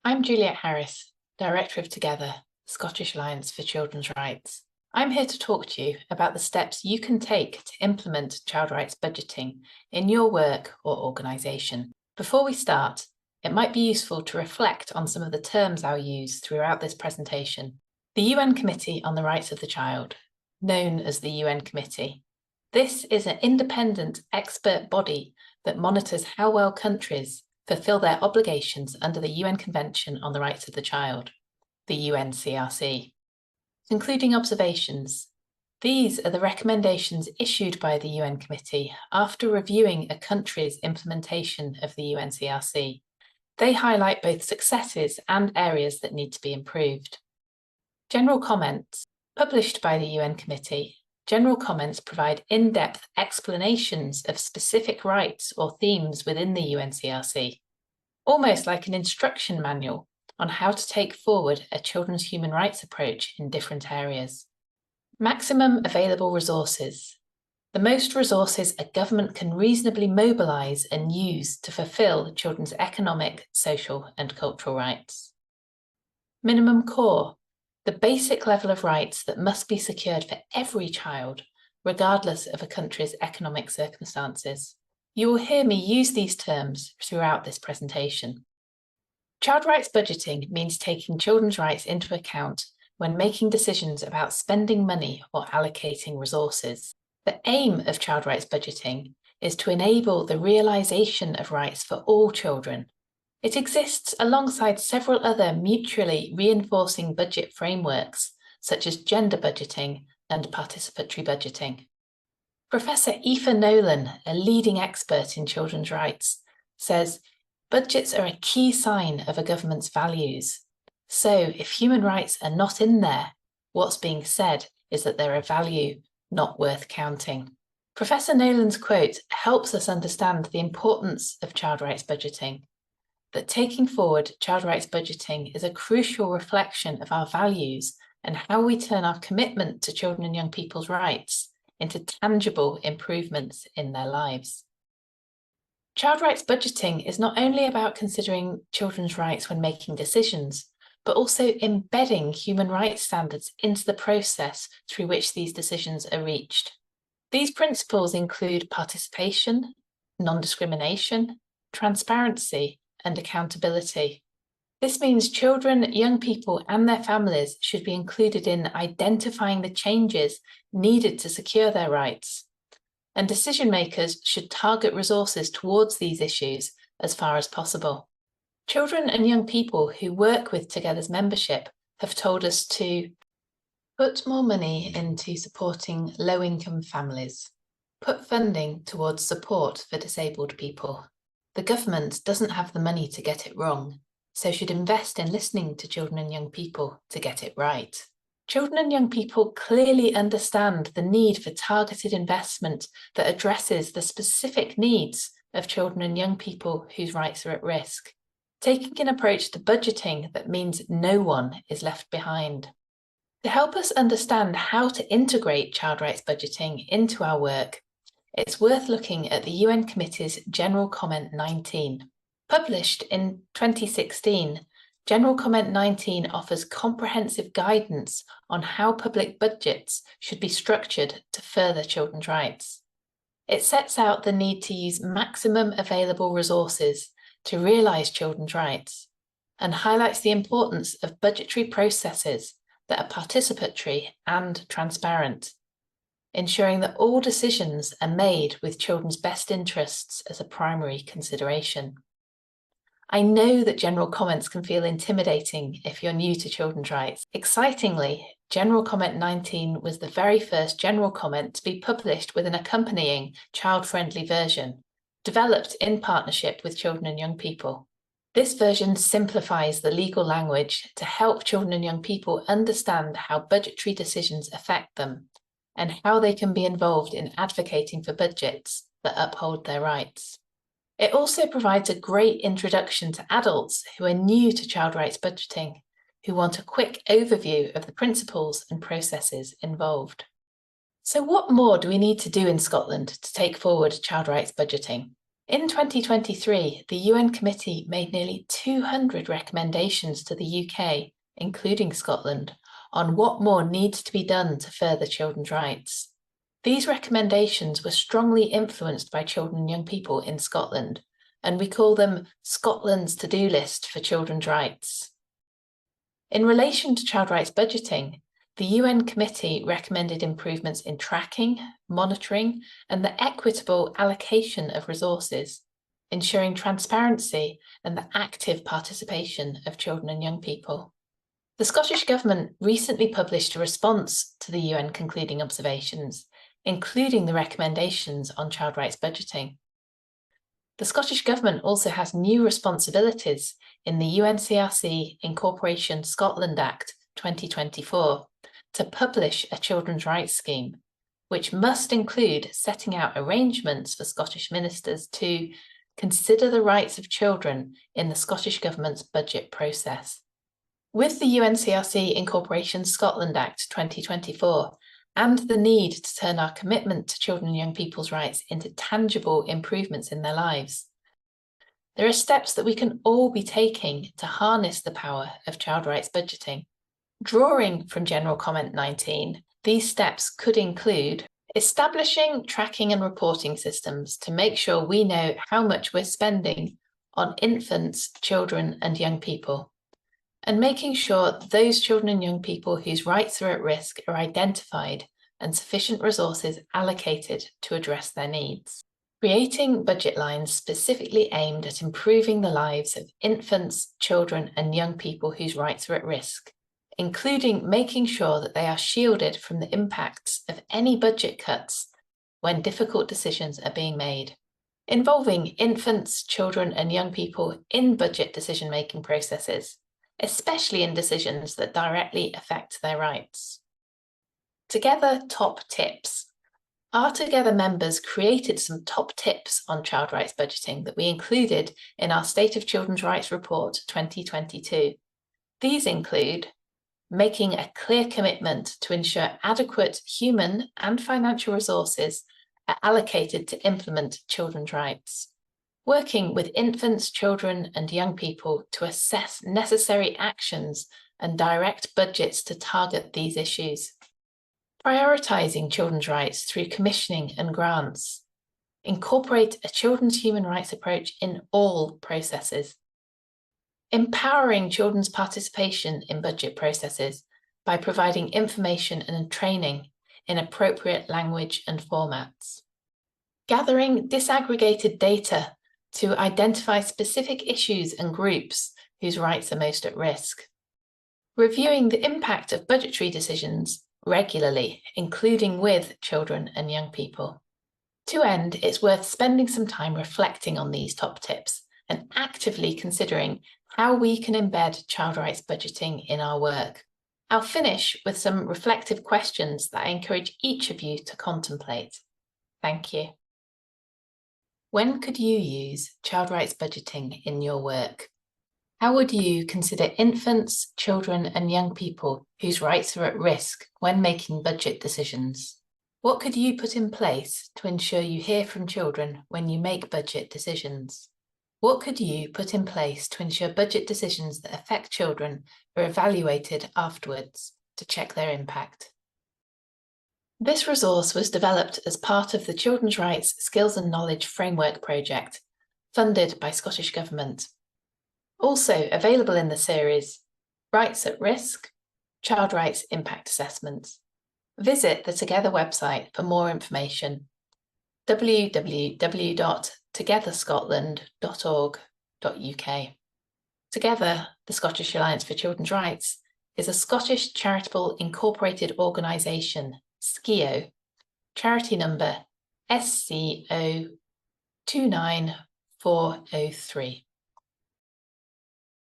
I'm Juliet Harris, Director of Together, Scottish Alliance for Children's Rights. I'm here to talk to you about the steps you can take to implement child rights budgeting in your work or organisation. Before we start, it might be useful to reflect on some of the terms I'll use throughout this presentation. The UN Committee on the Rights of the Child, known as the UN Committee. This is an independent expert body that monitors how well countries fulfil their obligations under the UN Convention on the Rights of the Child, the UNCRC. Concluding observations. These are the recommendations issued by the UN Committee after reviewing a country's implementation of the UNCRC. They highlight both successes and areas that need to be improved. General comments. Published by the UN Committee, general comments provide in-depth explanations of specific rights or themes within the UNCRC, almost like an instruction manual on how to take forward a children's human rights approach in different areas. Maximum available resources. The most resources a government can reasonably mobilise and use to fulfil children's economic, social and cultural rights. Minimum core. The basic level of rights that must be secured for every child, regardless of a country's economic circumstances. You will hear me use these terms throughout this presentation. Child rights budgeting means taking children's rights into account when making decisions about spending money or allocating resources. The aim of child rights budgeting is to enable the realisation of rights for all children. It exists alongside several other mutually reinforcing budget frameworks, such as gender budgeting and participatory budgeting. Professor Aoife Nolan, a leading expert in children's rights, says, budgets are a key sign of a government's values. So if human rights are not in there, what's being said is that they're a value not worth counting. Professor Nolan's quote helps us understand the importance of child rights budgeting, that taking forward child rights budgeting is a crucial reflection of our values and how we turn our commitment to children and young people's rights into tangible improvements in their lives. Child rights budgeting is not only about considering children's rights when making decisions, but also embedding human rights standards into the process through which these decisions are reached. These principles include participation, non-discrimination, transparency, and accountability. This means children, young people, and their families should be included in identifying the changes needed to secure their rights. And decision makers should target resources towards these issues as far as possible. Children and young people who work with Together's membership have told us to put more money into supporting low-income families, put funding towards support for disabled people. The government doesn't have the money to get it wrong, so should invest in listening to children and young people to get it right. Children and young people clearly understand the need for targeted investment that addresses the specific needs of children and young people whose rights are at risk, taking an approach to budgeting that means no one is left behind. To help us understand how to integrate child rights budgeting into our work, it's worth looking at the UN Committee's General Comment 19. Published in 2016, General Comment 19 offers comprehensive guidance on how public budgets should be structured to further children's rights. It sets out the need to use maximum available resources to realise children's rights and highlights the importance of budgetary processes that are participatory and transparent, ensuring that all decisions are made with children's best interests as a primary consideration. I know that general comments can feel intimidating if you're new to children's rights. Excitingly, General Comment 19 was the very first general comment to be published with an accompanying child-friendly version, developed in partnership with children and young people. This version simplifies the legal language to help children and young people understand how budgetary decisions affect them and how they can be involved in advocating for budgets that uphold their rights. It also provides a great introduction to adults who are new to child rights budgeting, who want a quick overview of the principles and processes involved. So what more do we need to do in Scotland to take forward child rights budgeting? In 2023, the UN Committee made nearly 200 recommendations to the UK, including Scotland, on what more needs to be done to further children's rights. These recommendations were strongly influenced by children and young people in Scotland, and we call them Scotland's to-do list for children's rights. In relation to child rights budgeting, the UN Committee recommended improvements in tracking, monitoring, and the equitable allocation of resources, ensuring transparency and the active participation of children and young people. The Scottish Government recently published a response to the UN concluding observations, including the recommendations on child rights budgeting. The Scottish Government also has new responsibilities in the UNCRC Incorporation Scotland Act 2024 to publish a children's rights scheme, which must include setting out arrangements for Scottish ministers to consider the rights of children in the Scottish Government's budget process. With the UNCRC Incorporation Scotland Act 2024, and the need to turn our commitment to children and young people's rights into tangible improvements in their lives, there are steps that we can all be taking to harness the power of child rights budgeting. Drawing from General Comment 19, these steps could include establishing tracking and reporting systems to make sure we know how much we're spending on infants, children, and young people, and making sure those children and young people whose rights are at risk are identified and sufficient resources allocated to address their needs. Creating budget lines specifically aimed at improving the lives of infants, children, and young people whose rights are at risk, including making sure that they are shielded from the impacts of any budget cuts when difficult decisions are being made. Involving infants, children, and young people in budget decision-making processes, especially in decisions that directly affect their rights. Together Top Tips. Our Together members created some top tips on child rights budgeting that we included in our State of Children's Rights Report 2022. These include making a clear commitment to ensure adequate human and financial resources are allocated to implement children's rights, working with infants, children, and young people to assess necessary actions and direct budgets to target these issues. Prioritising children's rights through commissioning and grants. Incorporate a children's human rights approach in all processes. Empowering children's participation in budget processes by providing information and training in appropriate language and formats. Gathering disaggregated data to identify specific issues and groups whose rights are most at risk. Reviewing the impact of budgetary decisions regularly, including with children and young people. To end, it's worth spending some time reflecting on these top tips and actively considering how we can embed child rights budgeting in our work. I'll finish with some reflective questions that I encourage each of you to contemplate. Thank you. When could you use child rights budgeting in your work? How would you consider infants, children, and young people whose rights are at risk when making budget decisions? What could you put in place to ensure you hear from children when you make budget decisions? What could you put in place to ensure budget decisions that affect children are evaluated afterwards to check their impact? This resource was developed as part of the Children's Rights Skills and Knowledge Framework project, funded by Scottish Government. Also available in the series, Rights at Risk, Child Rights Impact Assessments. Visit the Together website for more information, www.togetherscotland.org.uk. Together, the Scottish Alliance for Children's Rights is a Scottish charitable incorporated organisation, SCIO, charity number SCO 29403.